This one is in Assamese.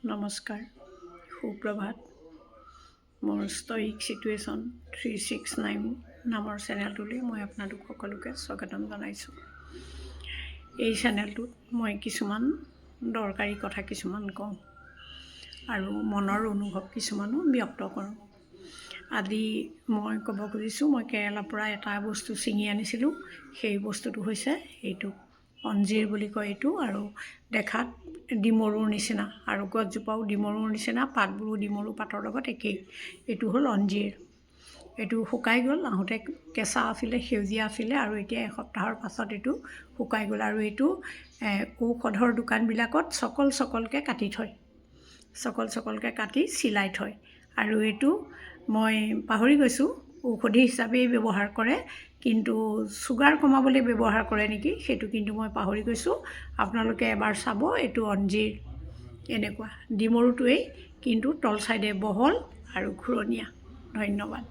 নমস্কাৰ, সুপ্ৰভাত। মোৰ ষ্টইক চিটুৱেশ্যন 369 নামৰ চেনেলটোলৈ মই আপোনালোক সকলোকে স্বাগতম জনাইছোঁ। এই চেনেলটোত মই কিছুমান দৰকাৰী কথা কিছুমান কওঁ আৰু মনৰ অনুভৱ কিছুমানো ব্যক্ত কৰোঁ। আজি মই ক'ব খুজিছোঁ, মই কেৰেলাৰ পৰা এটা বস্তু ছিঙি আনিছিলোঁ। সেই বস্তুটো হৈছে এইটো অঞ্জীৰ বুলি কয় এইটো, আৰু দেখাত ডিমৰুৰ নিচিনা, আৰু গছজোপাও ডিমৰুৰ নিচিনা, পাতবোৰো ডিমৰু পাতৰ লগত একেই। এইটো হ'ল অঞ্জীৰ। এইটো শুকাই গ'ল, আহোঁতে কেঁচা আছিলে, সেউজীয়া আছিলে, আৰু এতিয়া এসপ্তাহৰ পাছত এইটো শুকাই গ'ল। আৰু এইটো ঔষধৰ দোকানবিলাকত চকল চকলকৈ কাটি থয়, চকল চকলকৈ কাটি চিলাই থয়। আৰু এইটো মই পাহৰি গৈছোঁ ঔষধি হিচাপেই ব্যৱহাৰ কৰে, কিন্তু চুগাৰ কমাবলৈ ব্যৱহাৰ কৰে নেকি, সেইটো কিন্তু মই পাহৰি গৈছোঁ। আপোনালোকে এবাৰ চাব। এইটো অঞ্জীৰ এনেকুৱা ডিমৰুটোৱেই, কিন্তু তল চাইডে বহল আৰু ঘূৰণীয়া। ধন্যবাদ।